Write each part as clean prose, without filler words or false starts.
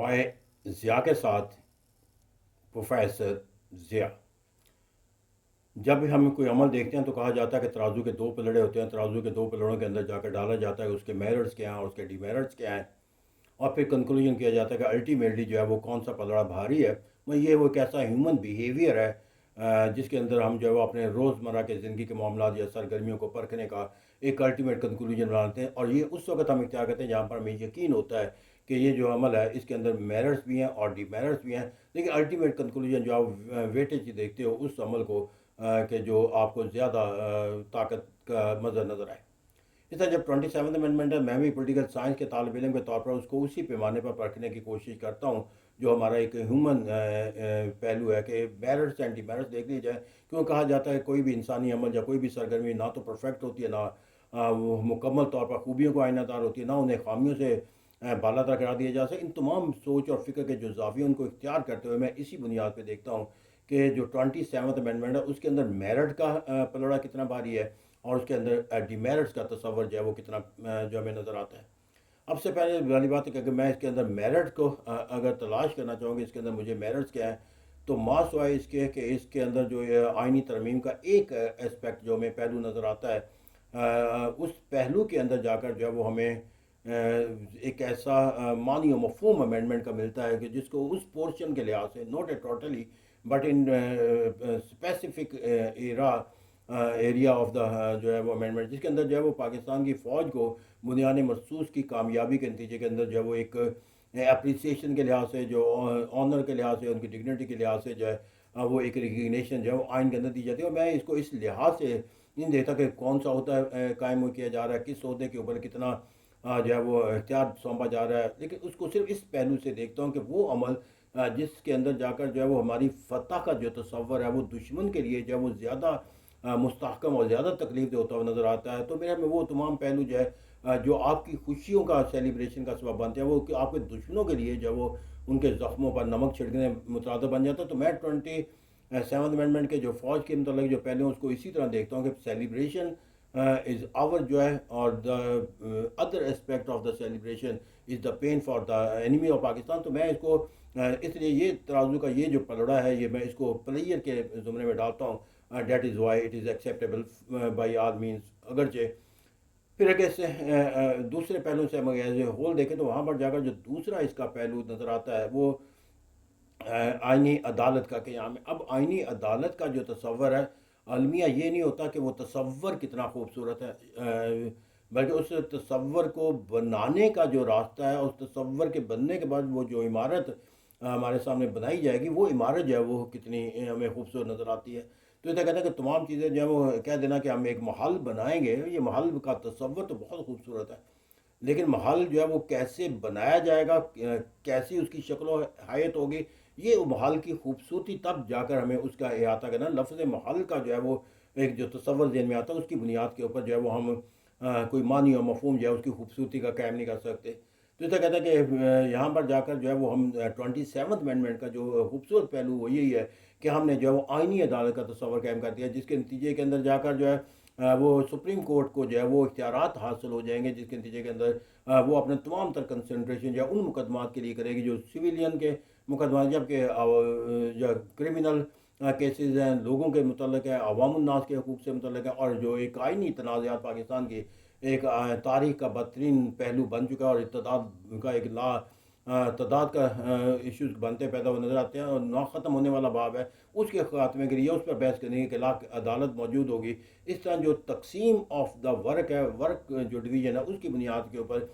Bye Zia کے ساتھ professor Zia. جب بھی ہم کوئی عمل دیکھتے ہیں تو کہا جاتا ہے کہ ترازو کے دو پلڑے ہوتے ہیں، ترازو کے دو پلڑوں کے اندر جا کر ڈالا جاتا ہے اس کے میرٹس کیا ہیں اور اس کے ڈی میرٹس کیا ہیں، اور پھر کنکلوژن کیا جاتا ہے کہ الٹیمیٹلی جو ہے وہ کون سا پلڑا بھاری ہے۔ وہ ایک ایسا ہیومن بیہیویئر ہے جس کے اندر ہم جو ہے وہ اپنے روزمرہ کے زندگی کے معاملات یا سرگرمیوں کو پرکھنے کا ایک الٹیمیٹ کنکلوژن بناتے ہیں، اور یہ اس وقت ہم اختیار کرتے ہیں جہاں پر ہمیں یقین ہوتا ہے کہ یہ جو عمل ہے اس کے اندر میرٹس بھی ہیں اور ڈی میرٹس بھی ہیں، لیکن الٹیمیٹ کنکلوژن جو آپ ویٹیج دیکھتے ہو اس عمل کو کہ جو آپ کو زیادہ طاقت کا مظہر نظر آئے۔ اس طرح جب 27 امینڈمنٹ ہے، میں بھی پولیٹیکل سائنس کے طالب علم کے طور پر اس کو اسی پیمانے پر پرکھنے کی کوشش کرتا ہوں جو ہمارا ایک ہیومن پہلو ہے کہ میرٹس اینڈ ڈی میرٹس دیکھ لی جائے، کیوں کہا جاتا ہے کوئی بھی انسانی عمل یا کوئی بھی سرگرمی نہ تو پرفیکٹ ہوتی ہے، نہ وہ مکمل طور پر خوبیوں کو آئینہ دار ہوتی ہے، نہ انہیں خامیوں سے بالا تر کرا دیا جا سکے۔ ان تمام سوچ اور فکر کے جو زاویے ان کو اختیار کرتے ہوئے میں اسی بنیاد پہ دیکھتا ہوں کہ جو 27 امینڈمنٹ ہے اس کے اندر میرٹ کا پلڑا کتنا بھاری ہے اور اس کے اندر ڈی میرٹس کا تصور جو ہے وہ کتنا جو ہمیں نظر آتا ہے۔ اب سے پہلے والی بات ہے کہ اگر میں اس کے اندر میرٹ کو اگر تلاش کرنا چاہوں گی اس کے اندر مجھے میرٹس کیا ہے، تو ماں سوائے اس کے کہ اس کے اندر جو آئینی ترمیم کا ایک اسپیکٹ جو ہمیں پہلو نظر آتا ہے، اس پہلو کے اندر جا کر جو ہے وہ ہمیں ایک ایسا معنی و مفہوم امینڈمنٹ کا ملتا ہے کہ جس کو اس پورشن کے لحاظ سے not a totally but in specific area of the جو ہے وہ امینڈمنٹ، جس کے اندر جو ہے وہ پاکستان کی فوج کو بنیاد مرصوص کی کامیابی کے نتیجے کے اندر جو ہے وہ ایک اپریسیشن کے لحاظ سے، جو آنر کے لحاظ سے، ان کی ڈگنیٹی کے لحاظ سے جو ہے وہ ایک ریکگنیشن جو ہے وہ آئین کے اندر دی جاتی ہے، اور میں اس کو اس لحاظ سے نہیں دیکھتا کہ کون سا عہدہ قائم کیا جا رہا ہے، کس عہدے کے اوپر کتنا جو ہے وہ اختیار سونپا جا رہا ہے، لیکن اس کو صرف اس پہلو سے دیکھتا ہوں کہ وہ عمل جس کے اندر جا کر جو ہے وہ ہماری فتح کا جو تصور ہے وہ دشمن کے لیے جو ہے وہ زیادہ مستحکم اور زیادہ تکلیف دہ ہوتا ہوا نظر آتا ہے۔ تو میرے میں وہ تمام پہلو جو ہے جو آپ کی خوشیوں کا سیلیبریشن کا سبب بنتے ہیں وہ کہ آپ کے دشمنوں کے لیے جو وہ ان کے زخموں پر نمک چھڑکنے مترادف بن جاتا ہے۔ تو میں 27 امینڈمنٹ کے جو فوج کے متعلق جو پہلے ہیں اس کو اسی طرح دیکھتا ہوں کہ سیلیبریشن از آور جو ہے، اور the other aspect of the celebration is the pain for the enemy of Pakistan. تو میں اس کو اس لیے یہ ترازو کا یہ جو پلڑا ہے یہ میں اس کو پلیئر کے زمرے میں ڈالتا ہوں، that is why it is acceptable by all means. اگرچہ پھر اگر اس سے دوسرے پہلو سے ہم ایز اے ہول دیکھیں تو وہاں پر جا کر جو دوسرا اس کا پہلو نظر آتا ہے وہ آئینی عدالت کا قیام ہے۔ اب آئینی عدالت کا جو تصور ہے، المیہ یہ نہیں ہوتا کہ وہ تصور کتنا خوبصورت ہے، بلکہ اس تصور کو بنانے کا جو راستہ ہے، اس تصور کے بننے کے بعد وہ جو عمارت ہمارے سامنے بنائی جائے گی وہ عمارت جو ہے وہ کتنی ہمیں خوبصورت نظر آتی ہے۔ تو یہ کہتا ہے کہ تمام چیزیں جو ہے وہ کہہ دینا کہ ہم ایک محل بنائیں گے، یہ محل کا تصور تو بہت خوبصورت ہے، لیکن محل جو ہے وہ کیسے بنایا جائے گا، کیسی اس کی شکل و حیت ہوگی، یہ محل کی خوبصورتی تب جا کر ہمیں اس کا احاطہ کرنا۔ لفظ محل کا جو ہے وہ ایک جو تصور ذہن میں آتا ہے اس کی بنیاد کے اوپر جو ہے وہ ہم کوئی معنی اور مفہوم جو ہے اس کی خوبصورتی کا قائم نہیں کر سکتے۔ تو اس طرح کہتا ہے کہ یہاں پر جا کر جو ہے وہ ہم 27 امینڈمنٹ کا جو خوبصورت پہلو وہ یہی ہے کہ ہم نے جو ہے وہ آئینی عدالت کا تصور قائم کر دیا، جس کے نتیجے کے اندر جا کر جو ہے وہ سپریم کورٹ کو جو ہے وہ اختیارات حاصل ہو جائیں گے، جس کے نتیجے کے اندر وہ اپنے تمام تر کنسنٹریشن جو ہے ان مقدمات کے لیے کرے گی جو سویلین کے مقدمات، جبکہ جو کرمنل کیسز ہیں لوگوں کے متعلق ہے، عوام الناس کے حقوق سے متعلق ہے، اور جو ایک آئینی تنازعات پاکستان کی ایک تاریخ کا بدترین پہلو بن چکا ہے اور ارتداد کا ایک تعداد کا ایشوز بنتے پیدا ہوئے نظر آتے ہیں اور نہ ختم ہونے والا باب ہے، اس کے خاتمے کے لیے اس پر بحث کرنے کی لاکھ عدالت موجود ہوگی۔ اس طرح جو تقسیم آف دا ورک ہے، ورک جو ڈویژن ہے، اس کی بنیاد کے اوپر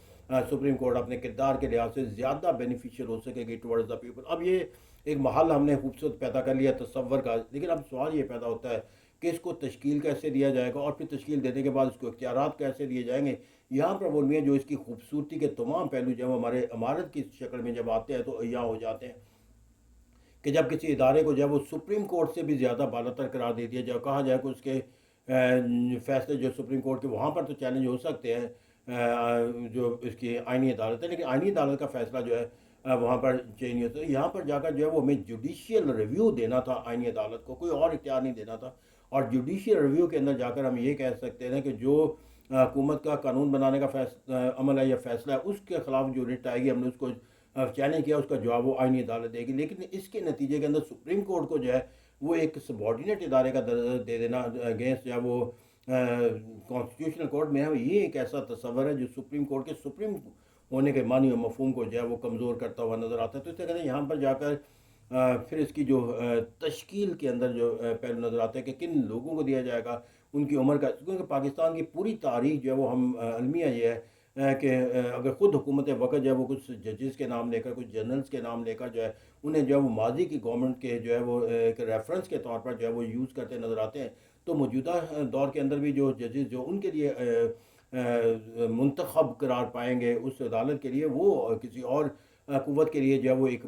سپریم کورٹ اپنے کردار کے لحاظ سے زیادہ بینیفیشیل ہو سکے گی ٹورڈز دا پیپل۔ اب یہ ایک محل ہم نے خوبصورت پیدا کر لیا تصور کا، لیکن اب سوال یہ پیدا ہوتا ہے کہ اس کو تشکیل کیسے دیا جائے گا، اور پھر تشکیل دینے کے بعد اس کو اختیارات کیسے دیے جائیں گے۔ یہاں پر بولمی ہے جو اس کی خوبصورتی کے تمام پہلو جب ہمارے عمارت کی شکل میں جب آتے ہیں تو عیاں ہو جاتے ہیں کہ جب کسی ادارے کو جب وہ سپریم کورٹ سے بھی زیادہ بالاتر قرار دے دیا جب کہا جائے کہ اس کے فیصلے جو سپریم کورٹ کے وہاں پر تو چیلنج ہو سکتے ہیں جو اس کی آئینی عدالت ہے، لیکن آئینی عدالت کا فیصلہ جو ہے وہاں پر چینج نہیں ہوتا۔ یہاں پر جا کر جو ہے وہ ہمیں جوڈیشیل ریویو دینا تھا آئینی عدالت کو، کوئی اور اختیار نہیں دینا تھا، اور جوڈیشیل ریویو کے اندر جا کر ہم یہ کہہ سکتے ہیں کہ جو حکومت کا قانون بنانے کا عمل ہے یا فیصلہ ہے اس کے خلاف جو رٹ آئے گی ہم نے اس کو چیلنج کیا، اس کا جواب وہ آئینی عدالت دے گی، لیکن اس کے نتیجے کے اندر سپریم کورٹ کو جو ہے وہ ایک سبارڈینیٹ ادارے کا درجہ دے دینا اگینسٹ جو ہے وہ کانسٹیٹیوشنل کورٹ میں ہے، یہ ایک ایسا تصور ہے جو سپریم کورٹ کے سپریم ہونے کے معنی و مفہوم کو جو ہے وہ کمزور کرتا ہوا نظر آتا ہے۔ تو اس سے کہتے ہیں یہاں پر جا کر پھر اس کی جو تشکیل کے اندر جو پہلو نظر آتا ہے کہ کن لوگوں کو دیا جائے گا، ان کی عمر کا، کیونکہ پاکستان کی پوری تاریخ جو ہے وہ ہم المیہ یہ ہے کہ اگر خود حکومت وقت جو ہے وہ کچھ ججز کے نام لے کر، کچھ جنرلز کے نام لے کر جو ہے انہیں جو ہے وہ ماضی کی گورنمنٹ کے جو ہے وہ ایک ریفرنس کے طور پر جو ہے وہ یوز کرتے نظر آتے ہیں، تو موجودہ دور کے اندر بھی جو ججز جو ان کے لیے منتخب قرار پائیں گے اس عدالت کے لیے، وہ کسی اور قوت کے لیے جو ہے وہ ایک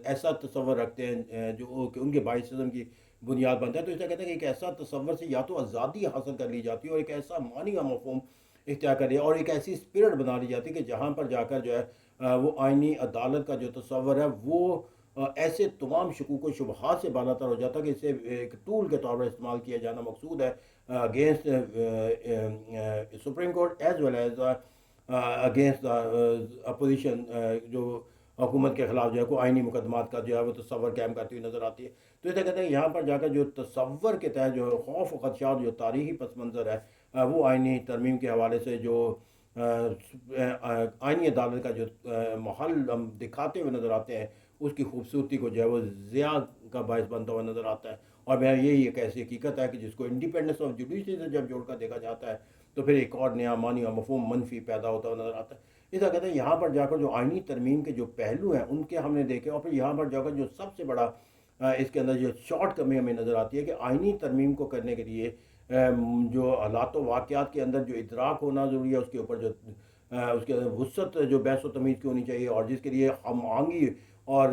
ایسا تصور رکھتے ہیں جو کہ ان کے بائسزم کی بنیاد بنتا ہے۔ تو اس طرح کہتے ہیں کہ ایک ایسا تصور سے یا تو آزادی حاصل کر لی جاتی ہے اور ایک ایسا معنی و مفہوم اختیار کر لیا اور ایک ایسی اسپرٹ بنا لی جاتی ہے کہ جہاں پر جا کر جو ہے وہ آئینی عدالت کا جو تصور ہے وہ ایسے تمام شکوک و شبہات سے بالا تر ہو جاتا ہے کہ اسے ایک ٹول کے طور پر استعمال کیا جانا مقصود ہے against Supreme Court as well as against opposition جو حکومت کے خلاف جو ہے کوئی آئینی مقدمات کا جو ہے وہ تصور قائم کرتی ہوئی نظر آتی ہے۔ تو اسے کہتے ہیں یہاں پر جا کر جو تصور کے تحت جو خوف و خدشات جو تاریخی پس منظر ہے وہ آئینی ترمیم کے حوالے سے جو آئینی عدالت کا جو محل ہم دکھاتے ہوئے نظر آتے ہیں اس کی خوبصورتی کو جو ہے وہ ضیاء کا باعث بنتا ہوا نظر آتا ہے۔ اور میں یہی ایک ایسی حقیقت ہے کہ جس کو انڈیپینڈنس آف جوڈیشری سے جب جوڑ کر دیکھا جاتا ہے تو پھر ایک اور نیا معنی اور مفہوم منفی پیدا ہوتا ہوا نظر آتا ہے۔ اس طرح کہتے ہیں یہاں پر جا کر جو آئینی ترمیم کے جو پہلو ہیں ان کے ہم نے دیکھے، اور پھر یہاں پر جا کر جو سب سے بڑا اس کے اندر جو شارٹ کمی ہمیں نظر آتی ہے کہ آئینی ترمیم کو کرنے کے لیے جو حالات و واقعات کے اندر جو ادراک ہونا ضروری ہے، اس کے اوپر جو اس کے وسعت جو بحث و تمیز کی ہونی چاہیے، اور جس کے لیے ہم آہنگی اور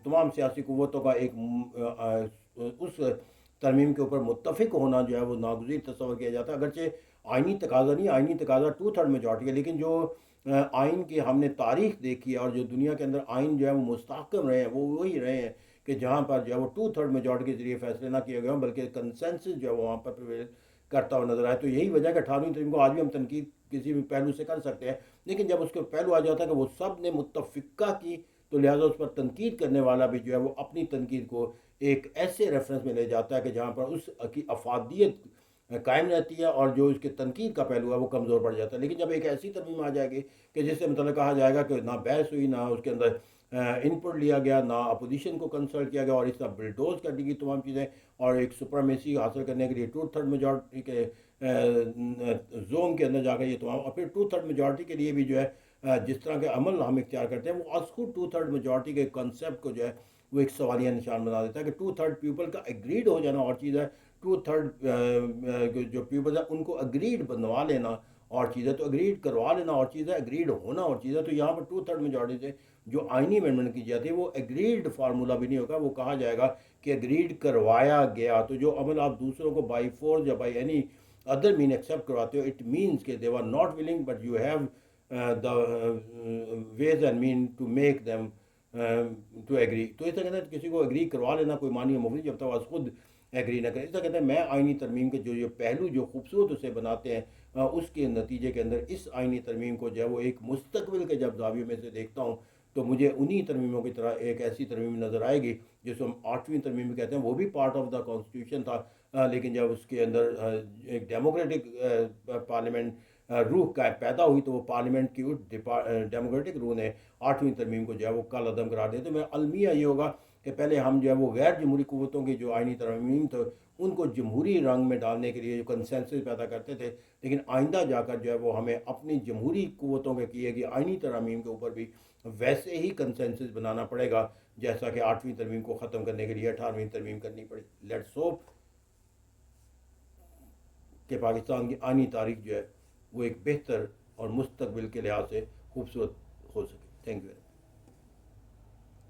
تمام سیاسی قوتوں کا ایک اس ترمیم کے اوپر متفق ہونا جو ہے وہ ناگزیر تصور کیا جاتا ہے۔ اگرچہ آئینی تقاضا نہیں، آئینی تقاضا 2/3 میجارٹی ہے، لیکن جو آئین کی ہم نے تاریخ دیکھی ہے اور جو دنیا کے اندر آئین جو ہے وہ مستحکم رہے ہیں وہ وہی رہے ہیں کہ جہاں پر جو ہے وہ 2/3 میجارٹی کے ذریعے فیصلے نہ کیے گئے ہوں بلکہ کنسنسس جو ہے وہاں پر پریویل کرتا ہوا نظر آئے۔ تو یہی وجہ ہے کہ 18ویں ترمیم کو آج بھی ہم تنقید کسی بھی پہلو سے کر سکتے ہیں، لیکن جب اس کے پہلو آ جاتا ہے کہ وہ سب نے متفقہ کی تو لہٰذا اس پر تنقید کرنے والا بھی جو ہے وہ اپنی تنقید کو ایک ایسے ریفرنس میں لے جاتا ہے کہ جہاں پر اس کی افادیت قائم رہتی ہے اور جو اس کے تنقید کا پہلو ہے وہ کمزور پڑ جاتا ہے۔ لیکن جب ایک ایسی ترمیم آ جائے گی کہ جس سے مطلب کہا جائے گا کہ نہ بحث ہوئی، نہ اس کے اندر ان پٹ لیا گیا، نہ اپوزیشن کو کنسلٹ کیا گیا، اور اس طرح بلڈوز کر دی گئی تمام چیزیں، اور ایک سپرمیسی حاصل کرنے کے لیے 2/3 میجارٹی کے زوم کے اندر جا کر یہ تمام، اور پھر 2/3 میجارٹی کے لیے بھی جو ہے جس طرح کے عمل ہم اختیار کرتے ہیں وہ از خود 2/3 میجارٹی کے کنسیپٹ کو جو ہے وہ ایک سوالیہ نشان بنا دیتا ہے کہ 2/3 پیپل کا اگریڈ ہو جانا اور چیز ہے، 2/3 جو پیپل ہے ان کو اگریڈ بنوا لینا اور چیز ہے، تو اگریڈ کروا لینا اور چیز ہے، اگریڈ ہونا اور چیز ہے۔ تو یہاں پر 2/3 میجارٹی سے جو آئینی امینڈمنٹ کی جاتی ہے وہ اگریڈ فارمولہ بھی نہیں ہوگا، وہ کہا جائے گا کہ اگریڈ کروایا گیا۔ تو جو عمل آپ دوسروں کو بائی فورس یا by any other mean accept کرواتے ہو، اٹ مینس کہ they are not willing but you have the ways and mean to make them to agree. تو اس طرح کہتے ہیں کسی کو ایگری کروا لینا کوئی معنی مفید جب تک خود ایگری نہ کرے۔ اس طرح کہتے ہیں میں آئینی ترمیم کے جو یہ پہلو جو خوبصورت اسے بناتے ہیں اس کے نتیجے کے اندر اس آئینی ترمیم کو جو ہے وہ ایک مستقبل کے جب زاویے میں سے دیکھتا ہوں تو مجھے انہی ترمیموں کی طرح ایک ایسی ترمیم نظر آئے گی جس کو ہم 8ویں ترمیم کہتے ہیں، وہ بھی پارٹ آف دا کانسٹیٹیوشن تھا، لیکن جب اس کے اندر ایک ڈیموکریٹک پارلیمنٹ روح کا پیدا ہوئی تو وہ پارلیمنٹ کی ڈیموکریٹک روح نے 8ویں ترمیم کو جو ہے وہ کالعدم قرار دیا۔ تو میں المیہ یہ ہوگا کہ پہلے ہم جو ہے وہ غیر جمہوری قوتوں کی جو آئینی ترمیم تھے ان کو جمہوری رنگ میں ڈالنے کے لیے جو کنسنسس پیدا کرتے تھے، لیکن آئندہ جا کر جو ہے وہ ہمیں اپنی جمہوری قوتوں کے کیے گی آئینی ترامیم کے اوپر بھی ویسے ہی کنسنسس بنانا پڑے گا جیسا کہ 8ویں ترمیم کو ختم کرنے کے لیے 18ویں ترمیم کرنی پڑی۔ لیٹس ہوپ کہ پاکستان کی آئینی تاریخ جو ہے وہ ایک بہتر اور مستقبل کے لحاظ سے خوبصورت ہو سکے۔ Thank you.